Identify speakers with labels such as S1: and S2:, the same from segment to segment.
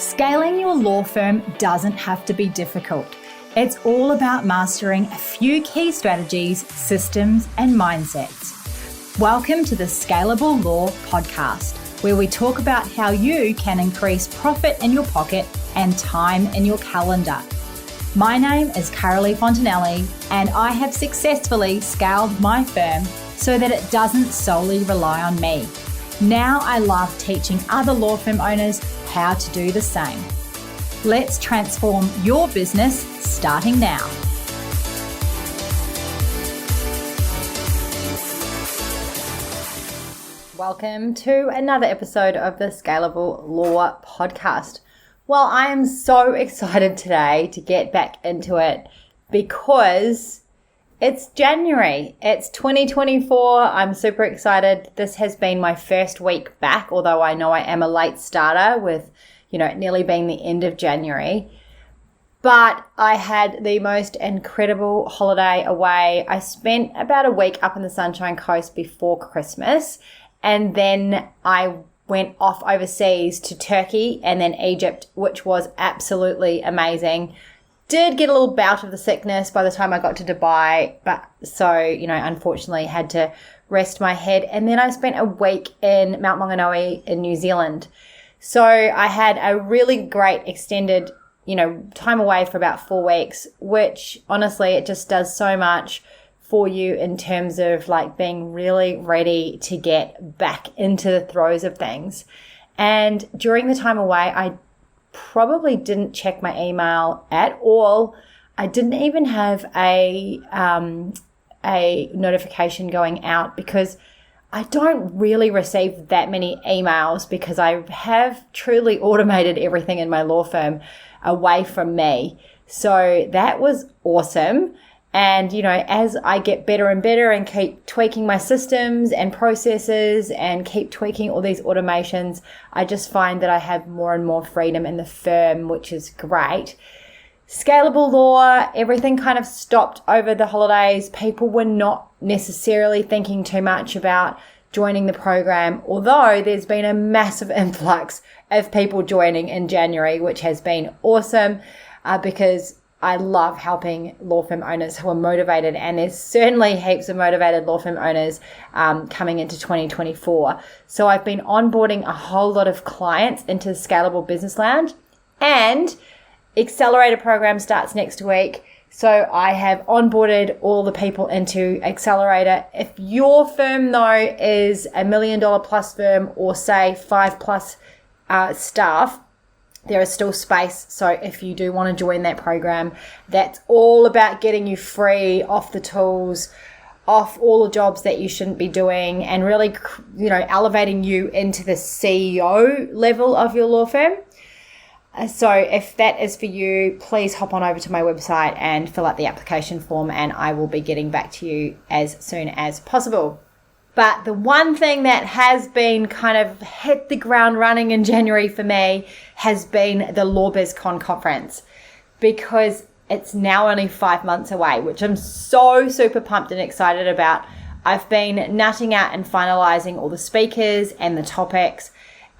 S1: Scaling your law firm doesn't have to be difficult. It's all about mastering a few key strategies, systems, and mindsets. Welcome to the Scalable Law Podcast, where we talk about how you can increase profit in your pocket and time in your calendar. My name is Carolee Fontanelli, and I have successfully scaled my firm so that it doesn't solely rely on me. Now I love teaching other law firm owners how to do the same. Let's transform your business starting now. Welcome to another episode of the Scalable Law Podcast. Well, I am so excited today to get back into it because it's January. It's 2024. I'm super excited. This has been my first week back, although I know I am a late starter with, it nearly being the end of January. But I had the most incredible holiday away. I spent about a week up in the Sunshine Coast before Christmas, and then I went off overseas to Turkey and then Egypt, which was absolutely amazing. Did get a little bout of the sickness by the time I got to Dubai, but so, unfortunately had to rest my head. And then I spent a week in Mount Maunganui in New Zealand. So I had a really great extended, time away for about 4 weeks, which honestly, it just does so much for you in terms of like being really ready to get back into the throes of things. And during the time away, I probably didn't check my email at all. I didn't even have a notification going out because I don't really receive that many emails because I have truly automated everything in my law firm away from me. So that was awesome. And, as I get better and better and keep tweaking my systems and processes and keep tweaking all these automations, I just find that I have more and more freedom in the firm, which is great. Scalable Law, everything kind of stopped over the holidays. People were not necessarily thinking too much about joining the program, although there's been a massive influx of people joining in January, which has been awesome because I love helping law firm owners who are motivated, and there's certainly heaps of motivated law firm owners coming into 2024. So I've been onboarding a whole lot of clients into the Scalable Business Lounge, and Accelerator program starts next week. So I have onboarded all the people into Accelerator. If your firm though is $1 million plus firm or say 5+ staff, there is still space. So if you do want to join that program, that's all about getting you free off the tools, off all the jobs that you shouldn't be doing, and really, elevating you into the CEO level of your law firm. So if that is for you, please hop on over to my website and fill out the application form, and I will be getting back to you as soon as possible. But the one thing that has been kind of hit the ground running in January for me has been the LawBizCon conference, because it's now only 5 months away, which I'm so super pumped and excited about. I've been nutting out and finalizing all the speakers and the topics.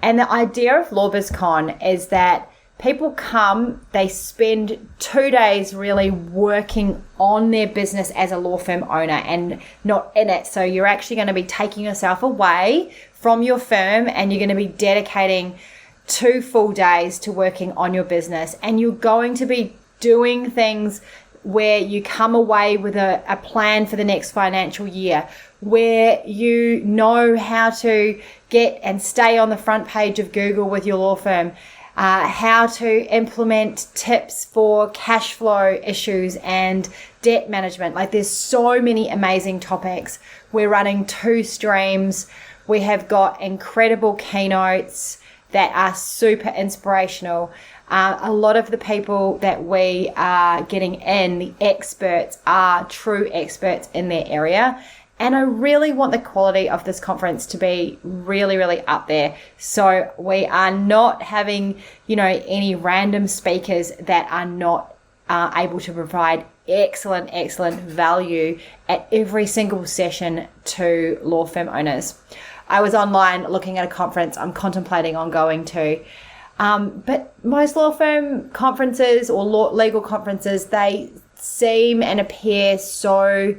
S1: And the idea of LawBizCon is that people come, they spend 2 days really working on their business as a law firm owner and not in it. So you're actually going to be taking yourself away from your firm, and you're going to be dedicating 2 full days to working on your business. And you're going to be doing things where you come away with a plan for the next financial year, where you know how to get and stay on the front page of Google with your law firm, how to implement tips for cash flow issues and debt management. Like, there's so many amazing topics. We're running 2 streams. We have got incredible keynotes that are super inspirational. A lot of the people that we are getting in, the experts, are true experts in their area. And I really want the quality of this conference to be really, really up there. So we are not having, any random speakers that are not able to provide excellent value at every single session to law firm owners. I was online looking at a conference I'm contemplating on going to. But most law firm conferences or legal conferences, they seem and appear so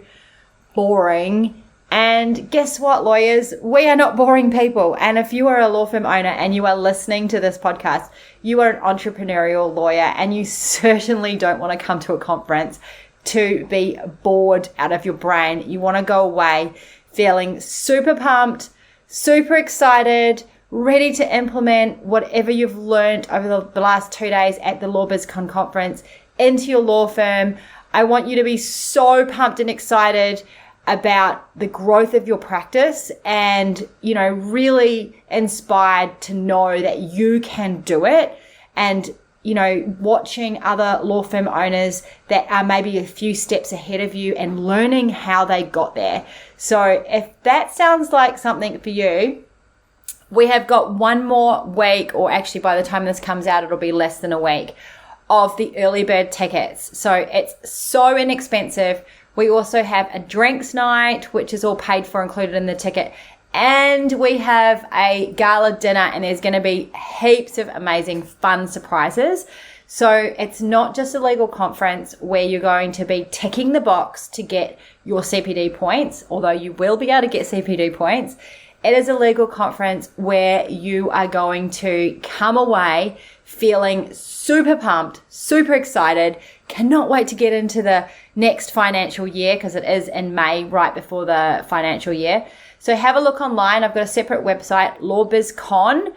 S1: boring. And guess what, lawyers? We are not boring people. And if you are a law firm owner and you are listening to this podcast, you are an entrepreneurial lawyer, and you certainly don't want to come to a conference to be bored out of your brain. You want to go away feeling super pumped, super excited, ready to implement whatever you've learned over the last 2 days at the LawBizCon conference into your law firm. I want you to be so pumped and excited about the growth of your practice and, really inspired to know that you can do it, and, watching other law firm owners that are maybe a few steps ahead of you and learning how they got there. So if that sounds like something for you, we have got one more week, or actually by the time this comes out, it'll be less than a week, of the early bird tickets. So it's so inexpensive. We also have a drinks night, which is all paid for, included in the ticket. And we have a gala dinner, and there's going to be heaps of amazing fun surprises. So it's not just a legal conference where you're going to be ticking the box to get your CPD points, although you will be able to get CPD points. It is a legal conference where you are going to come away feeling super pumped, super excited, cannot wait to get into the next financial year, because it is in May, right before the financial year. So have a look online. I've got a separate website, LawBizCon,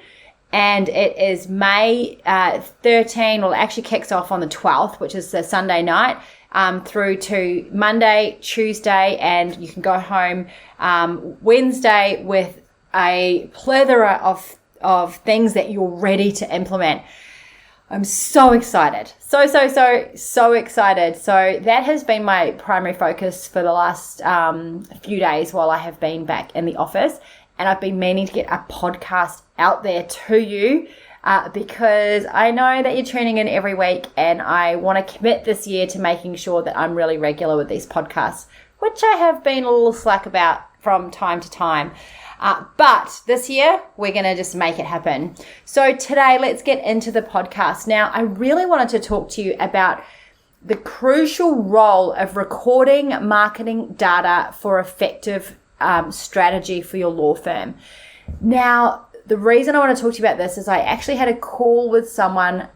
S1: and it is May 13. Well, it actually kicks off on the 12th, which is the Sunday night, through to Monday, Tuesday, and you can go home Wednesday with a plethora of things that you're ready to implement. I'm so excited. So excited. So that has been my primary focus for the last few days while I have been back in the office. And I've been meaning to get a podcast out there to you because I know that you're tuning in every week, and I want to commit this year to making sure that I'm really regular with these podcasts, which I have been a little slack about from time to time. But this year, we're going to just make it happen. So today, let's get into the podcast. Now, I really wanted to talk to you about the crucial role of recording marketing data for effective strategy for your law firm. Now, the reason I want to talk to you about this is I actually had a call with someone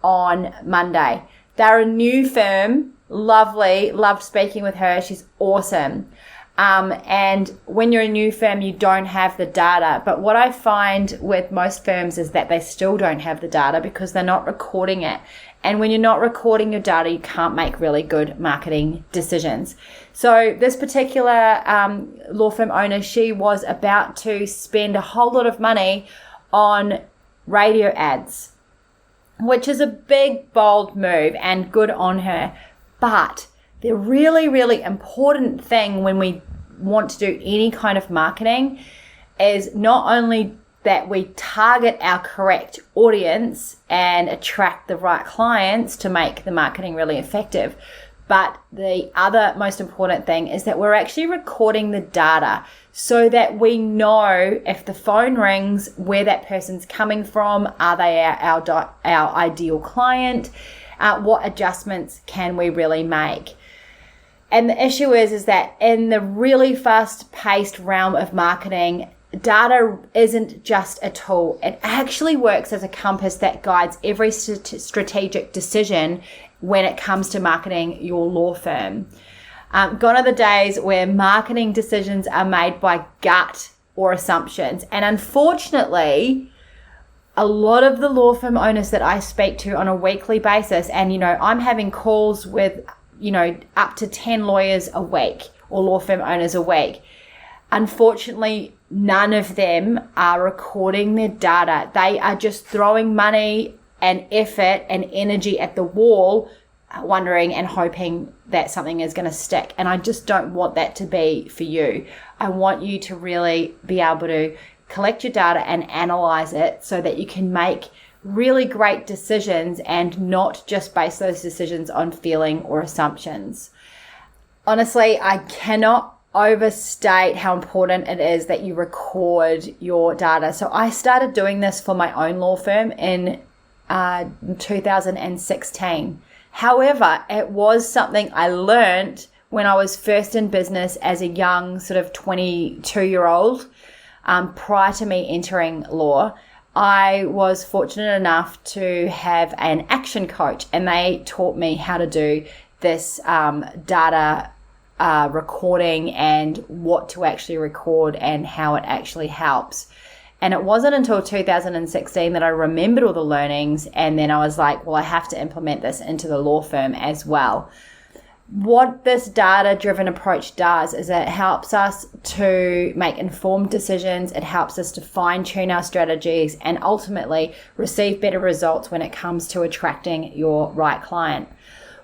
S1: on Monday. They're a new firm, lovely, loved speaking with her. She's awesome. And when you're a new firm, you don't have the data. But what I find with most firms is that they still don't have the data because they're not recording it. And when you're not recording your data, you can't make really good marketing decisions. So this particular law firm owner, she was about to spend a whole lot of money on radio ads, which is a big, bold move and good on her. But the really, really important thing when we want to do any kind of marketing is not only that we target our correct audience and attract the right clients to make the marketing really effective, but the other most important thing is that we're actually recording the data so that we know if the phone rings, where that person's coming from, are they our ideal client, what adjustments can we really make. And the issue is that in the really fast-paced realm of marketing, data isn't just a tool. It actually works as a compass that guides every strategic decision when it comes to marketing your law firm. Gone are the days where marketing decisions are made by gut or assumptions. And unfortunately, a lot of the law firm owners that I speak to on a weekly basis, and, I'm having calls with up to 10 lawyers a week or law firm owners a week. Unfortunately, none of them are recording their data. They are just throwing money and effort and energy at the wall, wondering and hoping that something is going to stick. And I just don't want that to be for you. I want you to really be able to collect your data and analyze it so that you can make really great decisions and not just base those decisions on feeling or assumptions. Honestly, I cannot overstate how important it is that you record your data. So I started doing this for my own law firm in 2016. However, it was something I learned when I was first in business as a young sort of 22-year-old, prior to me entering law. I was fortunate enough to have an action coach, and they taught me how to do this data recording and what to actually record and how it actually helps. And it wasn't until 2016 that I remembered all the learnings, and then I was like, well, I have to implement this into the law firm as well. What this data-driven approach does is it helps us to make informed decisions. It helps us to fine-tune our strategies and ultimately receive better results when it comes to attracting your right client.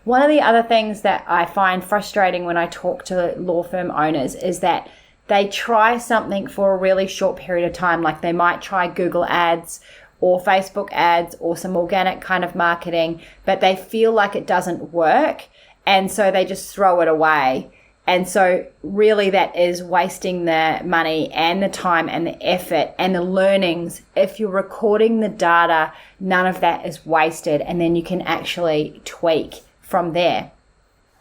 S1: One of the other things that I find frustrating when I talk to law firm owners is that they try something for a really short period of time. Like they might try Google ads or Facebook ads or some organic kind of marketing, but they feel like it doesn't work. And so they just throw it away. And so really that is wasting the money and the time and the effort and the learnings. If you're recording the data, none of that is wasted, and then you can actually tweak from there.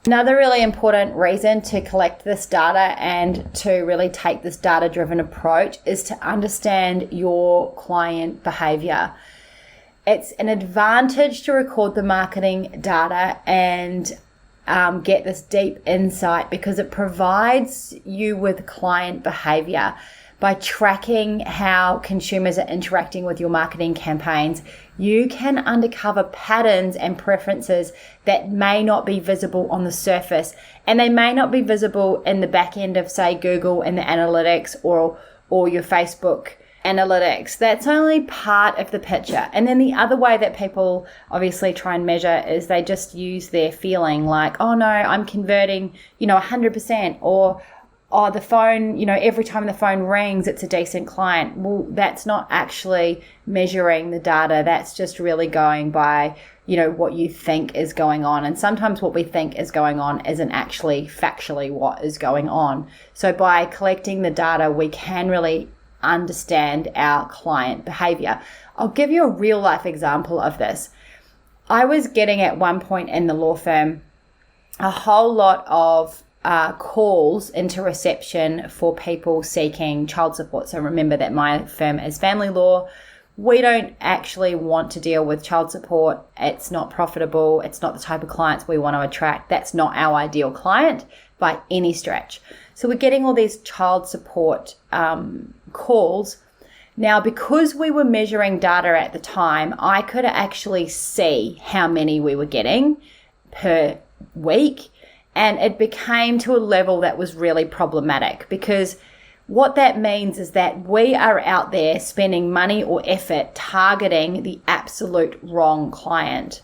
S1: Another really important reason to collect this data and to really take this data-driven approach is to understand your client behavior. It's an advantage to record the marketing data and get this deep insight because it provides you with client behavior. By tracking how consumers are interacting with your marketing campaigns, you can uncover patterns and preferences that may not be visible on the surface, and they may not be visible in the back end of, say, Google and the analytics or your Facebook analytics. That's only part of the picture. And then the other way that people obviously try and measure is they just use their feeling, like, oh no, I'm converting 100%, or oh, the phone, every time the phone rings, it's a decent client. Well, that's not actually measuring the data. That's just really going by, what you think is going on. And sometimes what we think is going on isn't actually factually what is going on. So by collecting the data, we can really understand our client behavior. I'll give you a real life example of this. I was getting at one point in the law firm a whole lot of calls into reception for people seeking child support. So remember that my firm is family law. We don't actually want to deal with child support. It's not profitable. It's not the type of clients we want to attract. That's not our ideal client by any stretch. So we're getting all these child support calls. Now, because we were measuring data at the time, I could actually see how many we were getting per week. And it became to a level that was really problematic, because what that means is that we are out there spending money or effort targeting the absolute wrong client.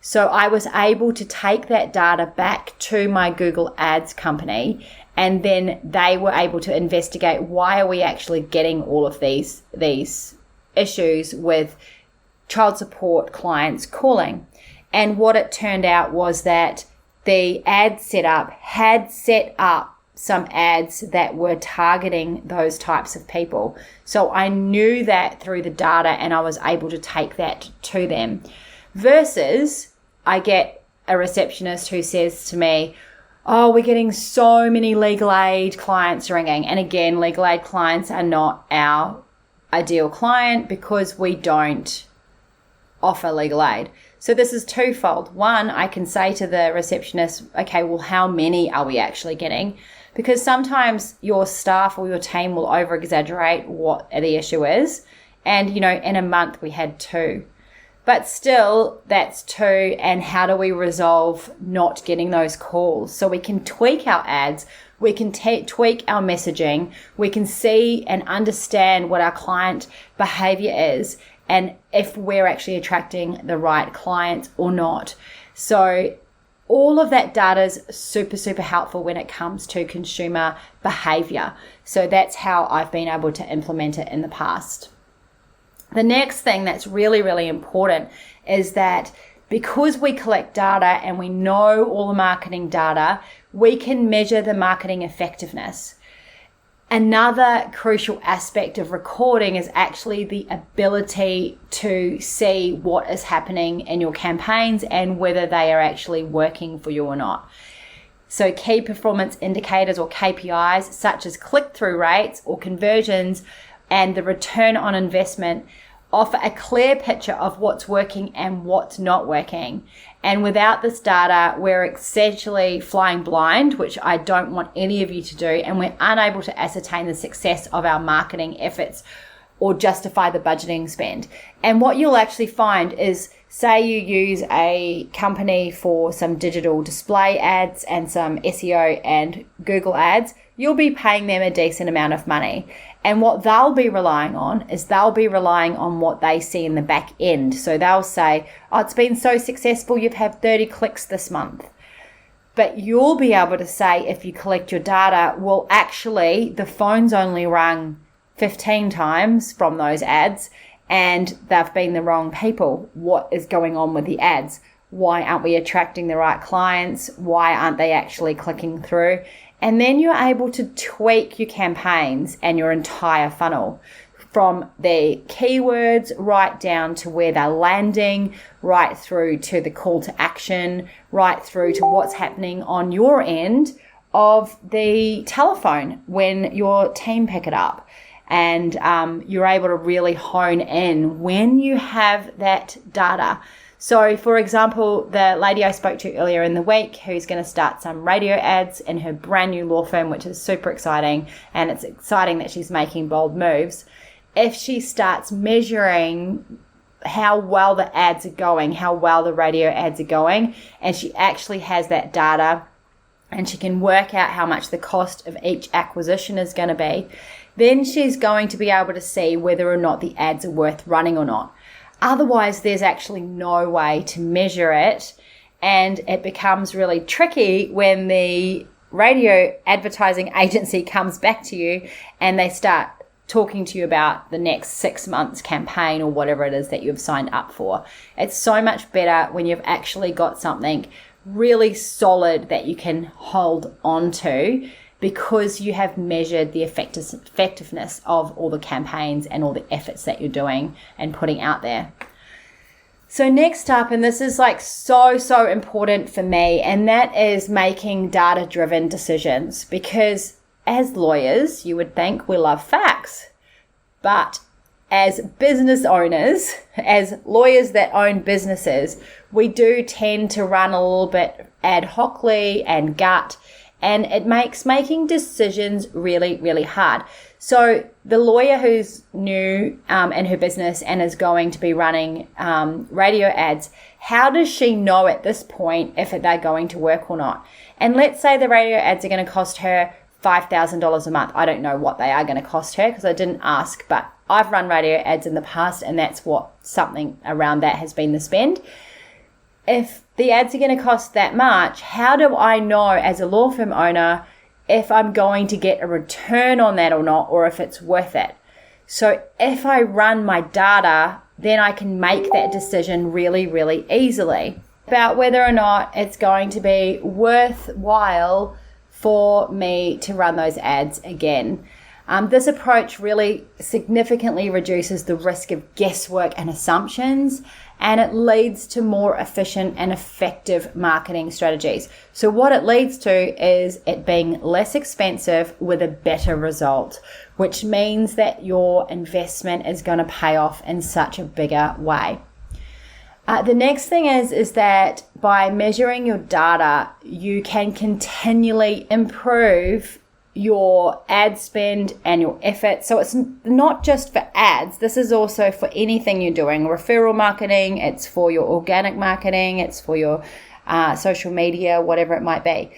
S1: So I was able to take that data back to my Google Ads company, and then they were able to investigate, why are we actually getting all of these issues with child support clients calling. And what it turned out was that the ad setup had set up some ads that were targeting those types of people. So I knew that through the data, and I was able to take that to them. Versus I get a receptionist who says to me, oh, we're getting so many legal aid clients ringing. And again, legal aid clients are not our ideal client because we don't offer legal aid. So this is twofold. One, I can say to the receptionist, okay, well, how many are we actually getting? Because sometimes your staff or your team will over-exaggerate what the issue is. And, in a month we had 2. But still, that's 2. And how do we resolve not getting those calls? So we can tweak our ads. We can tweak our messaging. We can see and understand what our client behavior is, and if we're actually attracting the right clients or not. So all of that data is super, super helpful when it comes to consumer behavior. So that's how I've been able to implement it in the past. The next thing that's really, really important is that because we collect data and we know all the marketing data, we can measure the marketing effectiveness. Another crucial aspect of recording is actually the ability to see what is happening in your campaigns and whether they are actually working for you or not. So key performance indicators or KPIs such as click-through rates or conversions and the return on investment offer a clear picture of what's working and what's not working. And without this data, we're essentially flying blind, which I don't want any of you to do, and we're unable to ascertain the success of our marketing efforts or justify the budgeting spend. And what you'll actually find is, say you use a company for some digital display ads and some SEO and Google ads, you'll be paying them a decent amount of money. And what they'll be relying on is they'll be relying on what they see in the back end. So they'll say, oh, it's been so successful, you've had 30 clicks this month. But you'll be able to say, if you collect your data, well, actually, the phone's only rung 15 times from those ads and they've been the wrong people. What is going on with the ads? Why aren't we attracting the right clients? Why aren't they actually clicking through? And then you're able to tweak your campaigns and your entire funnel from the keywords right down to where they're landing, right through to the call to action, right through to what's happening on your end of the telephone when your team pick it up. And you're able to really hone in when you have that data. So, for example, the lady I spoke to earlier in the week who's going to start some radio ads in her brand new law firm, which is super exciting, and it's exciting that she's making bold moves. If she starts measuring how well the ads are going, how well the radio ads are going, and she actually has that data and she can work out how much the cost of each acquisition is going to be, then she's going to be able to see whether or not the ads are worth running or not. Otherwise, there's actually no way to measure it, and it becomes really tricky when the radio advertising agency comes back to you and they start talking to you about the next 6 months campaign or whatever it is that you've signed up for. It's so much better when you've actually got something really solid that you can hold on to, because you have measured the effectiveness of all the campaigns and all the efforts that you're doing and putting out there. So next up, and this is like so important for me, and that is making data-driven decisions, because as lawyers, you would think we love facts, but as business owners, as lawyers that own businesses, we do tend to run a little bit ad hocly and gut, and it makes making decisions really hard. So the lawyer who's new in her business and is going to be running radio ads, how does she know at this point if they're going to work or not? And let's say the radio ads are going to cost her $5,000 a month. I don't know what they are going to cost her because I didn't ask, but I've run radio ads in the past, and that's what something around that has been the spend. If the ads are going to cost that much, how do I know as a law firm owner if I'm going to get a return on that or not, or if it's worth it? So if I run my data, then I can make that decision really easily about whether or not it's going to be worthwhile for me to run those ads again. This approach really significantly reduces the risk of guesswork and assumptions, and it leads to more efficient and effective marketing strategies. So what it leads to is it being less expensive with a better result, which means that your investment is going to pay off in such a bigger way. The next thing is that by measuring your data, you can continually improve your ad spend and your effort. So it's not just for ads. This is also for anything you're doing. Referral marketing, it's for your organic marketing, it's for your social media, whatever it might be.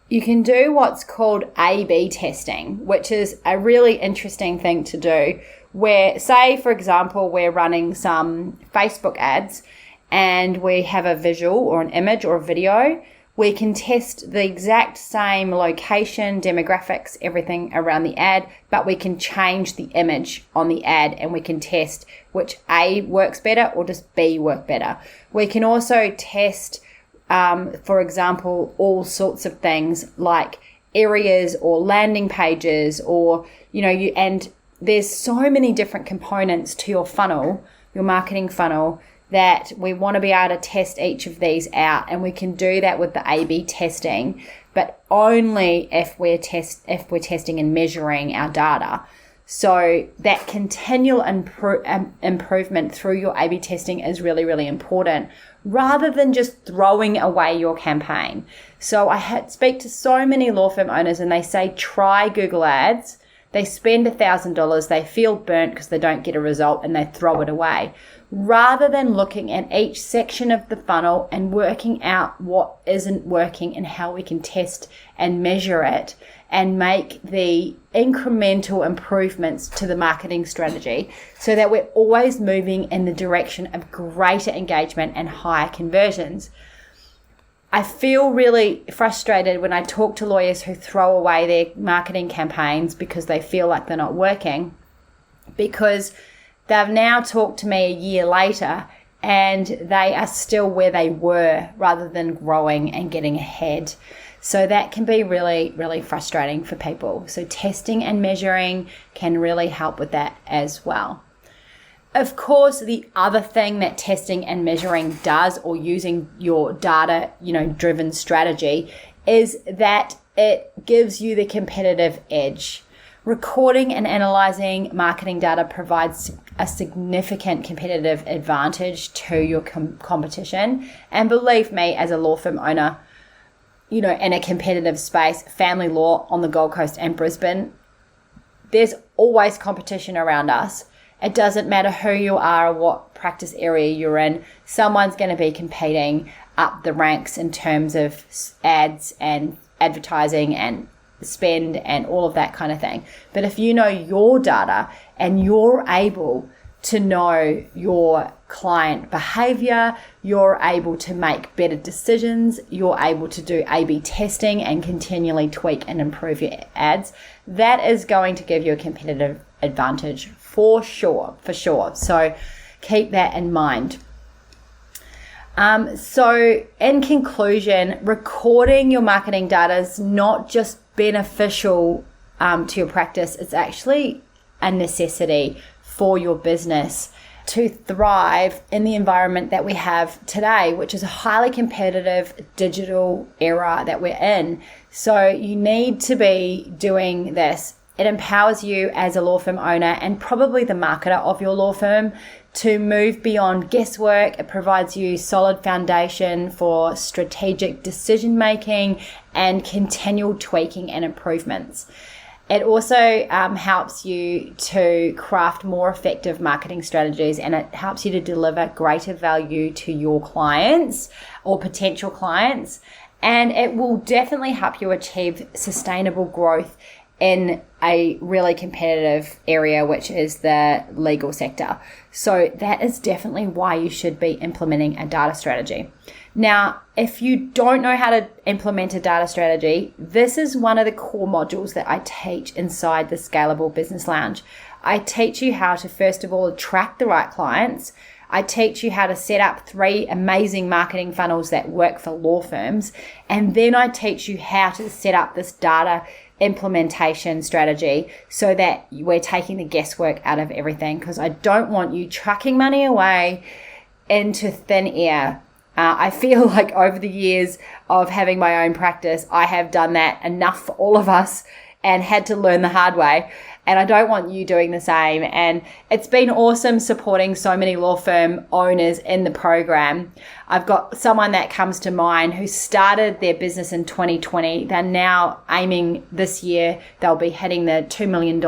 S1: You can do what's called A/B testing, which is a really interesting thing to do, where, say, for example, we're running some Facebook ads and we have a visual or an image or a video. We can test the exact same location, demographics, everything around the ad, but we can change the image on the ad and we can test which A works better or does B work better. We can also test, for example, all sorts of things like areas or landing pages, or, and there's so many different components to your funnel, your marketing funnel, that we want to be able to test each of these out. And we can do that with the A/B testing, but only if we're testing and measuring our data. So that continual improvement through your A/B testing is really, really important, rather than just throwing away your campaign. So I speak to so many law firm owners, and they say, try Google Ads. They spend $1,000, they feel burnt because they don't get a result, and they throw it away, rather than looking at each section of the funnel and working out what isn't working and how we can test and measure it and make the incremental improvements to the marketing strategy, so that we're always moving in the direction of greater engagement and higher conversions. I feel really frustrated when I talk to lawyers who throw away their marketing campaigns because they feel like they're not working, because they've now talked to me a year later and they are still where they were, rather than growing and getting ahead. So that can be really, really frustrating for people. So testing and measuring can really help with that as well. Of course, the other thing that testing and measuring does, or using your data, driven strategy, is that it gives you the competitive edge. Recording and analyzing marketing data provides a significant competitive advantage to your competition. And believe me, as a law firm owner, in a competitive space, family law on the Gold Coast and Brisbane, there's always competition around us. It doesn't matter who you are or what practice area you're in. Someone's going to be competing up the ranks in terms of ads and advertising and spend and all of that kind of thing. But if you know your data and you're able to know your client behavior, you're able to make better decisions, you're able to do A/B testing and continually tweak and improve your ads, that is going to give you a competitive advantage for sure. So keep that in mind. So in conclusion, recording your marketing data is not just beneficial to your practice, it's actually a necessity for your business to thrive in the environment that we have today, which is a highly competitive digital era that we're in. So you need to be doing this. It empowers you as a law firm owner and probably the marketer of your law firm to move beyond guesswork. It provides you solid foundation for strategic decision making and continual tweaking and improvements. It also helps you to craft more effective marketing strategies, and it helps you to deliver greater value to your clients or potential clients. And it will definitely help you achieve sustainable growth in a really competitive area, which is the legal sector. So that is definitely why you should be implementing a data strategy. Now, if you don't know how to implement a data strategy, this is one of the core modules that I teach inside the Scalable Business Lounge. I teach you how to, first of all, attract the right clients. I teach you how to set up 3 amazing marketing funnels that work for law firms. And then I teach you how to set up this data implementation strategy so that we're taking the guesswork out of everything, because I don't want you chucking money away into thin air. I feel like over the years of having my own practice, I have done that enough for all of us and had to learn the hard way. And I don't want you doing the same. And it's been awesome supporting so many law firm owners in the program. I've got someone that comes to mind who started their business in 2020. They're now aiming this year, they'll be hitting the $2 million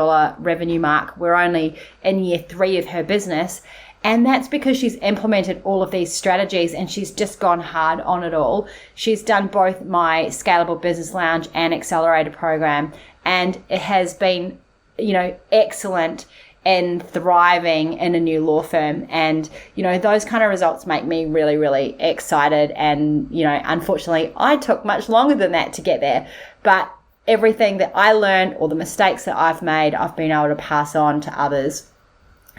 S1: revenue mark. We're only in year 3 of her business. And that's because she's implemented all of these strategies and she's just gone hard on it all. She's done both my Scalable Business Lounge and Accelerator program, and it has been, excellent in thriving in a new law firm. And, those kind of results make me really, really excited. And, unfortunately, I took much longer than that to get there. But everything that I learned or the mistakes that I've made, I've been able to pass on to others.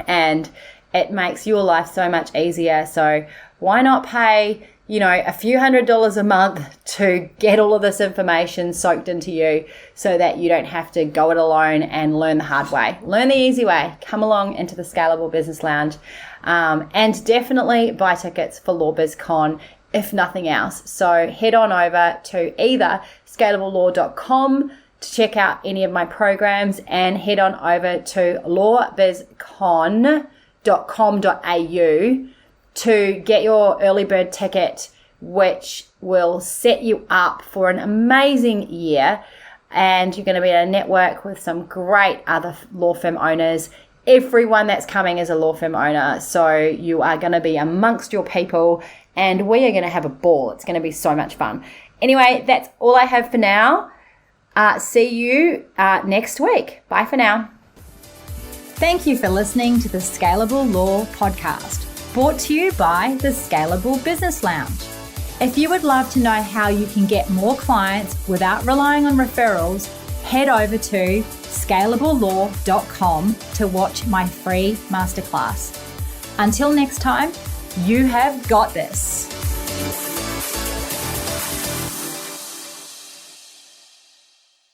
S1: And it makes your life so much easier. So why not pay a few $100s a month to get all of this information soaked into you so that you don't have to go it alone and learn the hard way. Learn the easy way. Come along into the Scalable Business Lounge, and definitely buy tickets for LawBizCon if nothing else. So head on over to either scalablelaw.com to check out any of my programs, and head on over to lawbizcon.com.au to get your early bird ticket, which will set you up for an amazing year. And you're going to be able to network with some great other law firm owners. Everyone that's coming is a law firm owner, so you are going to be amongst your people, and we are going to have a ball. It's going to be so much fun. Anyway, that's all I have for now. See you next week. Bye for now. Thank you for listening to the Scalable Law Podcast, brought to you by the Scalable Business Lounge. If you would love to know how you can get more clients without relying on referrals, head over to scalablelaw.com to watch my free masterclass. Until next time, you have got this.